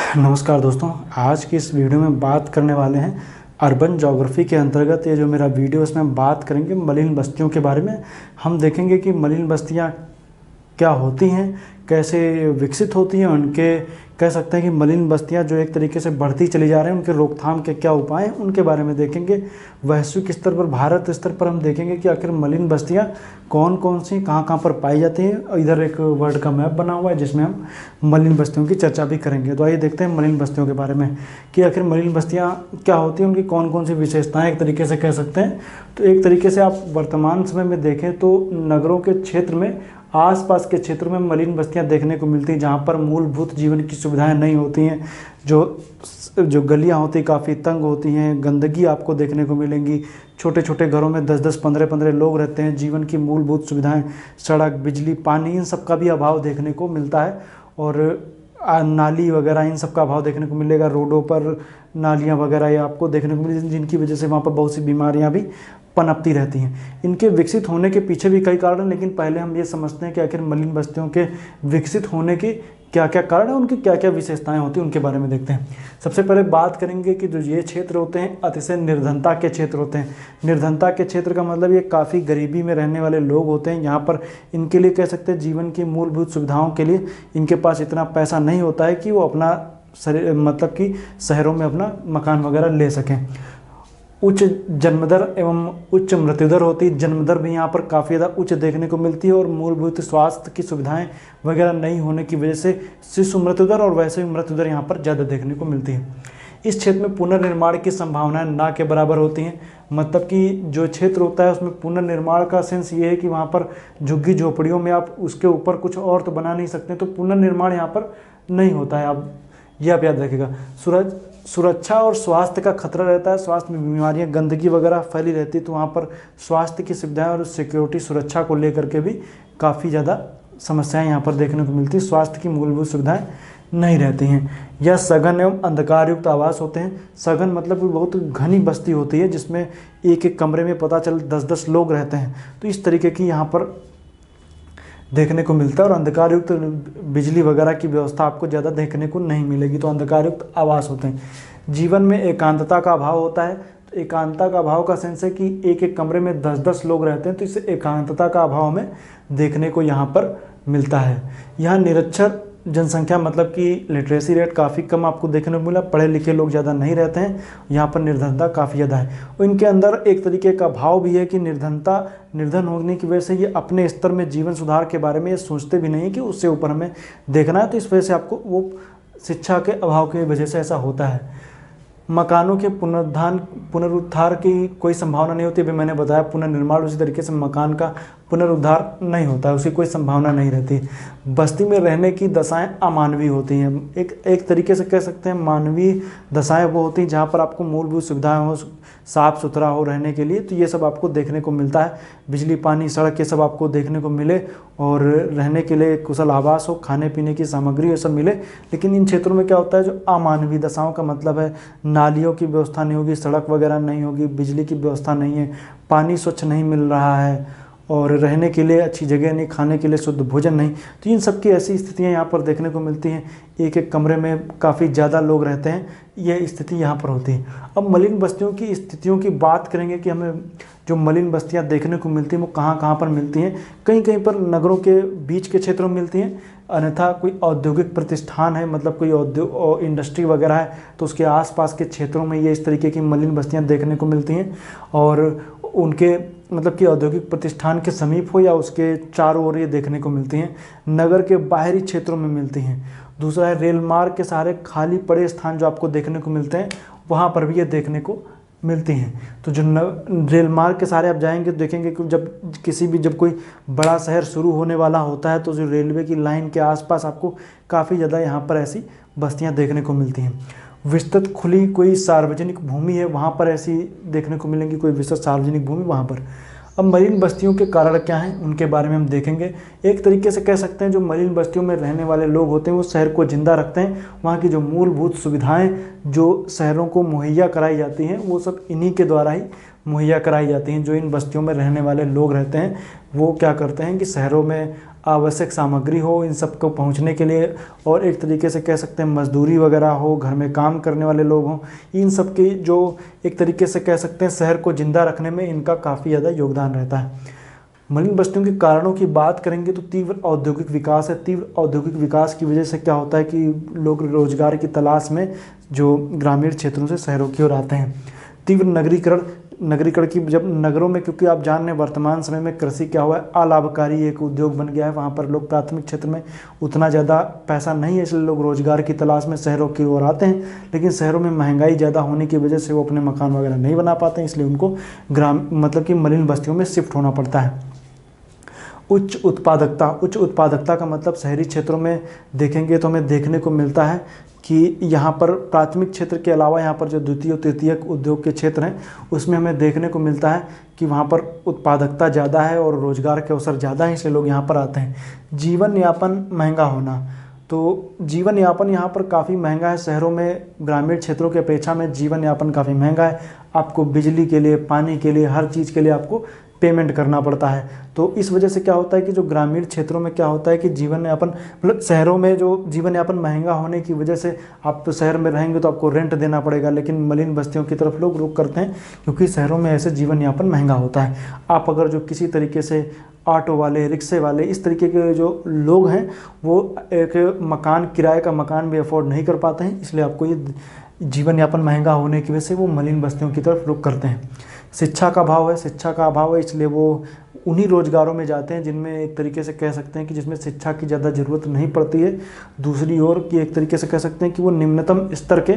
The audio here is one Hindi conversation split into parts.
नमस्कार दोस्तों, आज की इस वीडियो में बात करने वाले हैं अर्बन ज्योग्राफी के अंतर्गत। ये जो मेरा वीडियो इसमें हम बात करेंगे मलिन बस्तियों के बारे में। हम देखेंगे कि मलिन बस्तियां क्या होती हैं, कैसे विकसित होती हैं, उनके कह सकते हैं कि मलिन बस्तियां जो एक तरीके से बढ़ती चली जा रही हैं, उनके रोकथाम के क्या उपाय हैं, उनके बारे में देखेंगे। वैश्विक स्तर पर, भारत स्तर पर हम देखेंगे कि आखिर मलिन बस्तियां कौन कौन सी कहाँ कहाँ पर पाई जाती हैं। इधर एक वर्ल्ड का मैप बना हुआ है जिसमें हम मलिन बस्तियों की चर्चा भी करेंगे। तो आइए देखते हैं मलिन बस्तियों के बारे में कि आखिर मलिन बस्तियाँ क्या होती हैं, उनकी कौन कौन सी विशेषताएँ एक तरीके से कह सकते हैं। तो एक तरीके से आप वर्तमान समय में देखें तो नगरों के क्षेत्र में, आसपास के क्षेत्रों में मलिन बस्तियां देखने को मिलती हैं, जहां पर मूलभूत जीवन की सुविधाएं नहीं होती हैं। जो गलियां होती काफ़ी तंग होती हैं, गंदगी आपको देखने को मिलेंगी। छोटे छोटे घरों में 10-10, 15-15 लोग रहते हैं। जीवन की मूलभूत सुविधाएं, सड़क, बिजली, पानी, इन सब का भी अभाव देखने को मिलता है। और नाली वगैरह, इन सब का अभाव देखने को मिलेगा। रोडों पर नालियाँ वगैरह ये आपको देखने को मिलेगी, जिनकी वजह से वहाँ पर बहुत सी बीमारियाँ भी पनपती रहती हैं। इनके विकसित होने के पीछे भी कई कारण हैं, लेकिन पहले हम ये समझते हैं कि आखिर मलिन बस्तियों के विकसित होने के क्या क्या कारण हैं, उनकी क्या क्या विशेषताएं होती हैं, उनके बारे में देखते हैं। सबसे पहले बात करेंगे कि जो ये क्षेत्र होते हैं अतिशय निर्धनता के क्षेत्र होते हैं। निर्धनता के क्षेत्र का मतलब ये काफ़ी गरीबी में रहने वाले लोग होते हैं। यहाँ पर इनके लिए कह सकते हैं जीवन की मूलभूत सुविधाओं के लिए इनके पास इतना पैसा नहीं होता है कि वो अपना मतलब कि शहरों में अपना मकान वगैरह ले सकें। उच्च जन्मदर एवं उच्च मृत्युदर होती है। जन्मदर भी यहाँ पर काफ़ी ज़्यादा उच्च देखने को मिलती है और मूलभूत स्वास्थ्य की सुविधाएं वगैरह नहीं होने की वजह से शिशु मृत्युदर और वैसे भी मृत्युदर यहाँ पर ज़्यादा देखने को मिलती है। इस क्षेत्र में पुनर्निर्माण की संभावनाएं ना के बराबर होती हैं। मतलब कि जो क्षेत्र होता है उसमें पुनर्निर्माण का सेंस ये है कि वहाँ पर झुग्गी झोपड़ियों में आप उसके ऊपर कुछ और तो बना नहीं सकते, तो पुनर्निर्माण यहाँ पर नहीं होता है। आप याद रखिएगा। सुरक्षा और स्वास्थ्य का खतरा रहता है। स्वास्थ्य में बीमारियां, गंदगी वगैरह फैली रहती है, तो वहाँ पर स्वास्थ्य की सुविधाएं और सिक्योरिटी, सुरक्षा को लेकर के भी काफ़ी ज़्यादा समस्याएं यहाँ पर देखने को मिलती है। स्वास्थ्य की मूलभूत सुविधाएं नहीं रहती हैं। यह सघन एवं अंधकार युक्त आवास होते हैं। सघन मतलब कि बहुत घनी बस्ती होती है जिसमें एक एक कमरे में पता चल 10-10 लोग रहते हैं, तो इस तरीके की यहाँ पर देखने को मिलता है। और अंधकार युक्त बिजली वगैरह की व्यवस्था आपको ज़्यादा देखने को नहीं मिलेगी, तो अंधकार युक्त आवास होते हैं। जीवन में एकांतता का अभाव होता है। तो एकांतता का अभाव का सेंस है कि एक एक कमरे में 10-10 लोग रहते हैं, तो इससे एकांतता का अभाव हमें देखने को यहाँ पर मिलता है। यहाँ निरक्षर जनसंख्या, मतलब कि लिटरेसी रेट काफ़ी कम आपको देखने को मिला। पढ़े लिखे लोग ज़्यादा नहीं रहते हैं। यहाँ पर निर्धनता काफ़ी ज़्यादा है। और इनके अंदर एक तरीके का भाव भी है कि निर्धन होने की वजह से ये अपने स्तर में जीवन सुधार के बारे में ये सोचते भी नहीं है कि उससे ऊपर हमें देखना है, तो इस वजह से आपको वो शिक्षा के अभाव की वजह से ऐसा होता है। मकानों के पुनरुद्धार की कोई संभावना नहीं होती। अभी मैंने बताया पुनर्निर्माण, उसी तरीके से मकान का पुनरुद्धार नहीं होता है, उसकी कोई संभावना नहीं रहती। बस्ती में रहने की दशाएं अमानवीय होती हैं। एक तरीके से कह सकते हैं मानवीय दशाएं वो होती हैं जहाँ पर आपको मूलभूत सुविधाएं हो, साफ़ सुथरा हो रहने के लिए, तो ये सब आपको देखने को मिलता है। बिजली, पानी, सड़क, ये सब आपको देखने को मिले और रहने के लिए कुशल आवास हो, खाने पीने की सामग्री ये सब मिले। लेकिन इन क्षेत्रों में क्या होता है, जो अमानवीय दशाओं का मतलब है नालियों की व्यवस्था नहीं होगी, सड़क वगैरह नहीं होगी, बिजली की व्यवस्था नहीं है, पानी स्वच्छ नहीं मिल रहा है, और रहने के लिए अच्छी जगह नहीं, खाने के लिए शुद्ध भोजन नहीं। तो इन सब की ऐसी स्थितियां यहाँ पर देखने को मिलती हैं। एक एक कमरे में काफ़ी ज़्यादा लोग रहते हैं, यह स्थिति यहाँ पर होती है। अब मलिन बस्तियों की स्थितियों की बात करेंगे कि हमें जो मलिन बस्तियाँ देखने को मिलती हैं वो कहाँ कहाँ पर मिलती हैं। कहीं कहीं पर नगरों के बीच के क्षेत्रों में मिलती हैं, अन्यथा कोई औद्योगिक प्रतिष्ठान है, मतलब कोई इंडस्ट्री वगैरह है, तो उसके आसपास के क्षेत्रों में ये इस तरीके की मलिन बस्तियाँ देखने को मिलती हैं। और उनके मतलब कि औद्योगिक प्रतिष्ठान के समीप हो या उसके चारों ओर ये देखने को मिलती हैं। नगर के बाहरी क्षेत्रों में मिलती हैं। दूसरा है रेल मार्ग के सहारे खाली पड़े स्थान जो आपको देखने को मिलते हैं, वहाँ पर भी ये देखने को मिलती हैं। तो जो रेल मार्ग के सहारे आप जाएंगे तो देखेंगे कि जब कोई बड़ा शहर शुरू होने वाला होता है, तो जो रेलवे की लाइन के आसपास आपको काफ़ी ज़्यादा यहाँ पर ऐसी बस्तियाँ देखने को मिलती हैं। विस्तृत खुली कोई सार्वजनिक भूमि है, वहाँ पर ऐसी देखने को मिलेंगी, कोई विस्तृत सार्वजनिक भूमि वहाँ पर। अब मलिन बस्तियों के कारण क्या हैं, उनके बारे में हम देखेंगे। एक तरीके से कह सकते हैं जो मलिन बस्तियों में रहने वाले लोग होते हैं वो शहर को जिंदा रखते हैं। वहाँ की जो मूलभूत सुविधाएं जो शहरों को मुहैया कराई जाती हैं वो सब इन्हीं के द्वारा ही मुहैया कराई जाती हैं। जो इन बस्तियों में रहने वाले लोग रहते हैं वो क्या करते हैं कि शहरों में आवश्यक सामग्री हो इन सब को पहुँचने के लिए, और एक तरीके से कह सकते हैं मजदूरी वगैरह हो, घर में काम करने वाले लोग हों, इन सब की जो एक तरीके से कह सकते हैं शहर को ज़िंदा रखने में इनका काफ़ी ज़्यादा योगदान रहता है। मलिन बस्तियों के कारणों की बात करेंगे तो तीव्र औद्योगिक विकास है। तीव्र औद्योगिक विकास की वजह से क्या होता है कि लोग रोजगार की तलाश में जो ग्रामीण क्षेत्रों से शहरों की ओर आते हैं। तीव्र नगरीकरण की जब नगरों में, क्योंकि आप जान रहे हैं वर्तमान समय में कृषि क्या हुआ है, अलाभकारी एक उद्योग बन गया है। वहाँ पर लोग प्राथमिक क्षेत्र में उतना ज़्यादा पैसा नहीं है, इसलिए लोग रोजगार की तलाश में शहरों की ओर आते हैं। लेकिन शहरों में महंगाई ज़्यादा होने की वजह से वो अपने मकान वगैरह नहीं बना पाते हैं, इसलिए उनको मतलब कि मलिन बस्तियों में शिफ्ट होना पड़ता है। उच्च उत्पादकता का मतलब शहरी क्षेत्रों में देखेंगे तो हमें देखने को मिलता है कि यहाँ पर प्राथमिक क्षेत्र के अलावा यहाँ पर जो द्वितीय और तृतीयक उद्योग के क्षेत्र हैं उसमें हमें देखने को मिलता है कि वहाँ पर उत्पादकता ज़्यादा है और रोज़गार के अवसर ज़्यादा हैं, इसलिए लोग यहाँ पर आते हैं। जीवन यापन महंगा होना, तो जीवन यापन यहाँ पर काफ़ी महंगा है शहरों में, ग्रामीण क्षेत्रों की अपेक्षा में जीवन यापन काफ़ी महंगा है। आपको बिजली के लिए, पानी के लिए, हर चीज़ के लिए आपको पेमेंट करना पड़ता है। तो इस वजह से क्या होता है कि जो ग्रामीण क्षेत्रों में क्या होता है कि जीवन यापन मतलब शहरों में जो जीवन यापन महंगा होने की वजह से आप तो शहर में रहेंगे तो आपको रेंट देना पड़ेगा, लेकिन मलिन बस्तियों की तरफ लोग रुख करते हैं क्योंकि शहरों में ऐसे जीवन यापन महंगा होता है। आप अगर जो किसी तरीके से ऑटो वाले, रिक्शे वाले, इस तरीके के जो लोग हैं वो एक मकान, किराए का मकान भी अफोर्ड नहीं कर पाते हैं, इसलिए आपको ये जीवन यापन महंगा होने की वजह से वो मलिन बस्तियों की तरफ रुख करते हैं। शिक्षा का अभाव है, इसलिए वो उन्हीं रोज़गारों में जाते हैं जिनमें एक तरीके से कह सकते हैं कि जिसमें शिक्षा की ज़्यादा ज़रूरत नहीं पड़ती है। दूसरी ओर की एक तरीके से कह सकते हैं कि वो निम्नतम स्तर के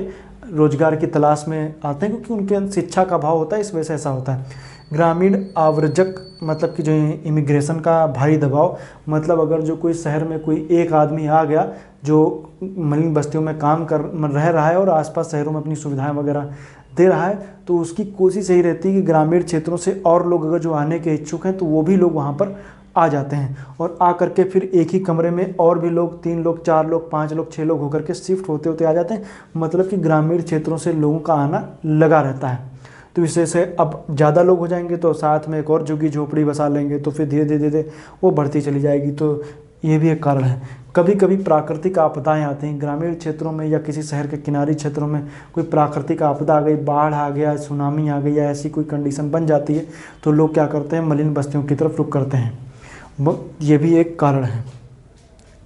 रोज़गार की तलाश में आते हैं क्योंकि उनके शिक्षा का अभाव होता है, इस वजह से ऐसा होता है। ग्रामीण आवर्जक मतलब कि जो इमिग्रेशन का भारी दबाव, मतलब अगर जो कोई शहर में कोई एक आदमी आ गया जो मलिन बस्तियों में काम कर रह रहा है और आसपास शहरों में अपनी सुविधाएं वगैरह दे रहा है, तो उसकी कोशिश यही रहती है कि ग्रामीण क्षेत्रों से और लोग अगर जो आने के इच्छुक हैं तो वो भी लोग वहाँ पर आ जाते हैं और आ करके फिर एक ही कमरे में और भी लोग 3 लोग, 4 लोग, 5 लोग, 6 लोग होकर के शिफ्ट होते होते आ जाते हैं। मतलब कि ग्रामीण क्षेत्रों से लोगों का आना लगा रहता है। तो इस वजह से अब ज़्यादा लोग हो जाएंगे तो साथ में एक और झुग्गी झोपड़ी बसा लेंगे, तो फिर धीरे धीरे वो बढ़ती चली जाएगी। तो ये भी एक कारण है। कभी कभी प्राकृतिक आपदाएं आती हैं ग्रामीण क्षेत्रों में या किसी शहर के किनारी क्षेत्रों में, कोई प्राकृतिक आपदा आ गई, बाढ़ आ गया, सुनामी आ गई या ऐसी कोई कंडीशन बन जाती है तो लोग क्या करते हैं, मलिन बस्तियों की तरफ रुख करते हैं। ये भी एक कारण है।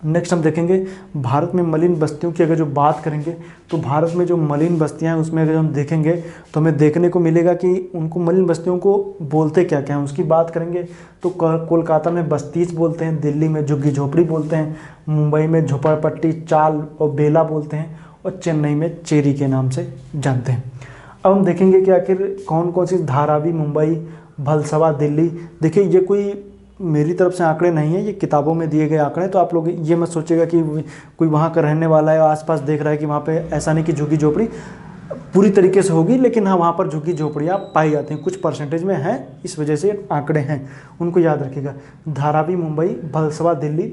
नेक्स्ट हम देखेंगे भारत में मलिन बस्तियों की अगर जो बात करेंगे तो भारत में जो मलिन बस्तियां हैं उसमें अगर हम देखेंगे तो हमें देखने को मिलेगा कि उनको मलिन बस्तियों को बोलते क्या क्या हैं। उसकी बात करेंगे तो कोलकाता में बस्तीच बोलते हैं, दिल्ली में झुग्गी झोपड़ी बोलते हैं, मुंबई में झोपड़पट्टी, चाल और बेला बोलते हैं और चेन्नई में चेरी के नाम से जानते हैं। अब हम देखेंगे कि आखिर कौन कौन सी धारावी, मुंबई, भलसवा, दिल्ली। देखिए ये कोई मेरी तरफ से आंकड़े नहीं है, ये किताबों में दिए गए आंकड़े। तो आप लोग ये मत सोचिएगा कि कोई वहाँ का रहने वाला है आसपास देख रहा है कि वहाँ पे ऐसा नहीं कि झुग्गी झोपड़ी पूरी तरीके से होगी, लेकिन हाँ वहाँ पर झुग्गी झोपड़ियाँ पाई जाती हैं, कुछ परसेंटेज में हैं, इस वजह से आंकड़े हैं, उनको याद रखिएगा। धारावी मुंबई, भलसवा दिल्ली,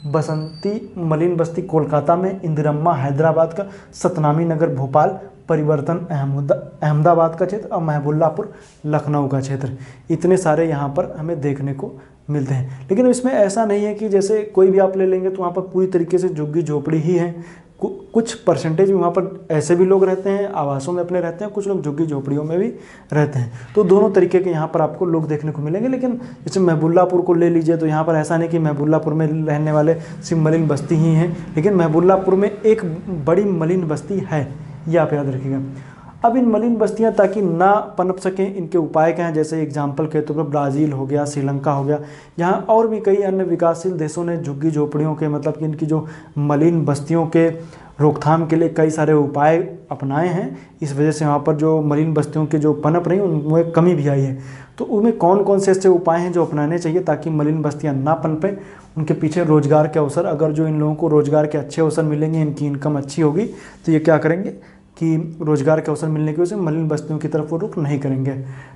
बसंती मलिन बस्ती कोलकाता में, इंदिरम्मा हैदराबाद का, सतनामी नगर भोपाल, परिवर्तन अहमदाबाद का क्षेत्र और महबुल्लापुर लखनऊ का क्षेत्र। इतने सारे यहाँ पर हमें देखने को मिलते हैं। लेकिन इसमें ऐसा नहीं है कि जैसे कोई भी आप ले लेंगे तो वहाँ पर पूरी तरीके से झुग्गी झोपड़ी ही है। कुछ परसेंटेज में वहाँ पर ऐसे भी लोग रहते हैं, आवासों में अपने रहते हैं, कुछ लोग झुग्गी झोपड़ियों में भी रहते हैं। तो दोनों तरीके के यहाँ पर आपको लोग देखने को मिलेंगे। लेकिन जैसे महबुल्लापुर को ले लीजिए तो यहाँ पर ऐसा नहीं कि महबुल्लापुर में रहने वाले सिर्फ मलिन बस्ती ही हैं, लेकिन महबुल्लापुर में एक बड़ी मलिन बस्ती है, ये आप याद रखिएगा। अब इन मलिन बस्तियां ताकि ना पनप सकें, इनके उपाय क्या हैं, जैसे एग्जाम्पल के तौर पर ब्राज़ील हो गया, श्रीलंका हो गया, यहाँ और भी कई अन्य विकासशील देशों ने झुग्गी झोपड़ियों के मतलब कि इनकी जो मलिन बस्तियों के रोकथाम के लिए कई सारे उपाय अपनाए हैं। इस वजह से वहाँ पर जो मलिन बस्तियों के जो पनप रही उनमें कमी भी आई है। तो उनमें कौन कौन से ऐसे उपाय हैं जो अपनाने चाहिए ताकि मलिन बस्तियाँ ना पनपें। उनके पीछे रोज़गार के अवसर, अगर जो इन लोगों को रोज़गार के अच्छे अवसर मिलेंगे, इनकी इनकम अच्छी होगी तो ये क्या करेंगे कि रोज़गार के अवसर मिलने की वजह से मलिन बस्तियों की तरफ वो रुख नहीं करेंगे।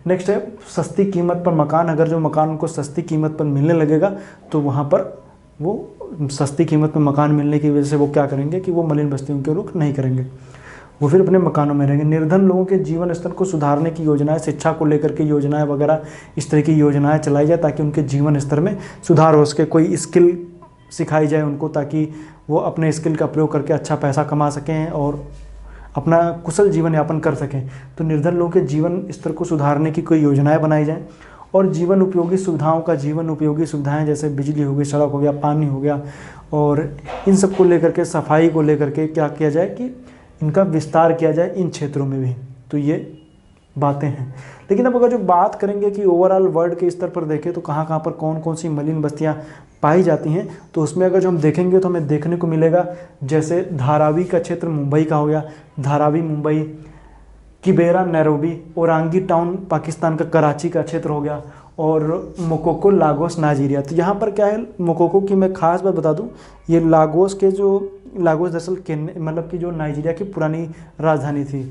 नेक्स्ट है सस्ती कीमत पर मकान। अगर जो मकान उनको सस्ती कीमत पर मिलने लगेगा तो वहाँ पर वो सस्ती कीमत पर मकान मिलने की वजह से वो क्या करेंगे कि वो मलिन बस्तियों के रुख नहीं करेंगे, वो फिर अपने मकानों में रहेंगे। निर्धन लोगों के जीवन स्तर को सुधारने की योजनाएं, शिक्षा को लेकर के योजनाएं वगैरह, इस तरह की योजनाएं चलाई जाए ताकि उनके जीवन स्तर में सुधार हो सके। कोई स्किल सिखाई जाए उनको, ताकि वो अपने स्किल का प्रयोग करके अच्छा पैसा कमा सकें और अपना कुशल जीवन यापन कर सकें। तो निर्धन लोगों के जीवन स्तर को सुधारने की कोई योजनाएं बनाई जाएं और जीवन उपयोगी सुविधाएं जैसे बिजली हो गई, सड़क हो गया, पानी हो गया, और इन सब को लेकर के, सफाई को लेकर के क्या किया जाए कि इनका विस्तार किया जाए इन क्षेत्रों में भी। तो ये बातें हैं। लेकिन अब अगर जो बात करेंगे कि ओवरऑल वर्ल्ड के स्तर पर देखें तो कहाँ कहाँ पर कौन कौन सी मलिन बस्तियाँ पाई जाती हैं, तो उसमें अगर जो हम देखेंगे तो हमें देखने को मिलेगा जैसे धारावी का क्षेत्र मुंबई का हो गया, Dharavi Mumbai, Kibera Nairobi, Orangi Town Pakistan का कराची का क्षेत्र हो गया, और मोकोको लागोस नाइजीरिया। तो यहाँ पर क्या है, मोकोको की मैं खास बात बता दूँ, ये लागोस दरअसल मतलब कि जो नाइजीरिया की पुरानी राजधानी थी।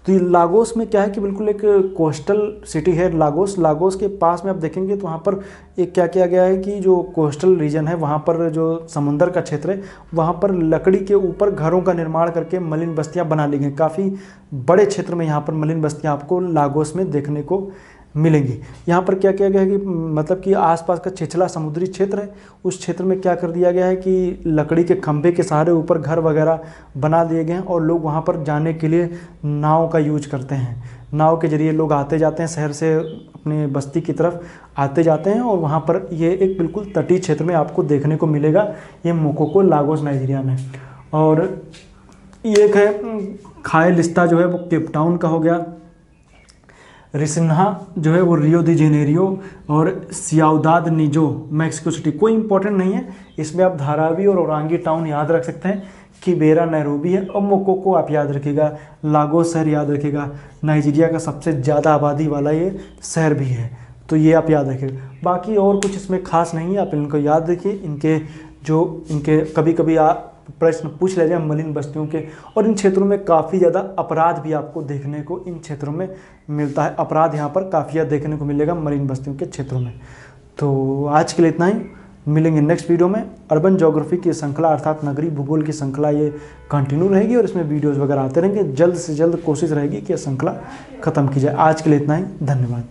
तो ये लागोस में क्या है कि बिल्कुल एक कोस्टल सिटी है लागोस के पास में आप देखेंगे तो वहाँ पर एक क्या किया गया है कि जो कोस्टल रीजन है वहाँ पर जो समुंदर का क्षेत्र है वहाँ पर लकड़ी के ऊपर घरों का निर्माण करके मलिन बस्तियाँ बना ली गई। काफ़ी बड़े क्षेत्र में यहाँ पर मलिन बस्तियाँ आपको लागोस में देखने को मिलेंगी। यहाँ पर क्या किया गया है कि मतलब कि आसपास का छिछला समुद्री क्षेत्र है, उस क्षेत्र में क्या कर दिया गया है कि लकड़ी के खंभे के सहारे ऊपर घर वगैरह बना दिए गए हैं और लोग वहाँ पर जाने के लिए नाव का यूज करते हैं। नाव के जरिए लोग आते जाते हैं, शहर से अपने बस्ती की तरफ आते जाते हैं, और वहाँ पर ये एक बिल्कुल तटीय क्षेत्र में आपको देखने को मिलेगा, ये मोकोको लागोस नाइजीरिया में। और ये एक है खाए लिस्ता जो है वो केप टाउन का हो गया, रिसिन्हा जो है वो रियो दी जेनेरियो, और सियाउदाद निजो मैक्सिको सिटी। कोई इंपॉर्टेंट नहीं है, इसमें आप धारावी और ओरांगी टाउन याद रख सकते हैं, किबेरा नैरोबी है, और मोकोको आप याद रखिएगा, लागोस शहर याद रखिएगा, नाइजीरिया का सबसे ज़्यादा आबादी वाला ये शहर भी है, तो ये आप याद रखिएगा। बाकी और कुछ इसमें खास नहीं है, आप इनको याद रखिए। इनके कभी कभी प्रश्न पूछ ले जाए मलिन बस्तियों के, और इन क्षेत्रों में काफ़ी ज़्यादा अपराध भी आपको देखने को इन क्षेत्रों में मिलता है। अपराध यहाँ पर काफ़ी ज़्यादा देखने को मिलेगा मलिन बस्तियों के क्षेत्रों में। तो आज के लिए इतना ही, मिलेंगे नेक्स्ट वीडियो में। अर्बन ज्योग्राफी की श्रृंखला अर्थात नगरीय भूगोल की श्रृंखला ये कंटिन्यू रहेगी और इसमें वीडियोज़ वगैरह आते रहेंगे। जल्द से जल्द कोशिश रहेगी कि यह श्रृंखला ख़त्म की जाए। आज के लिए इतना ही, धन्यवाद।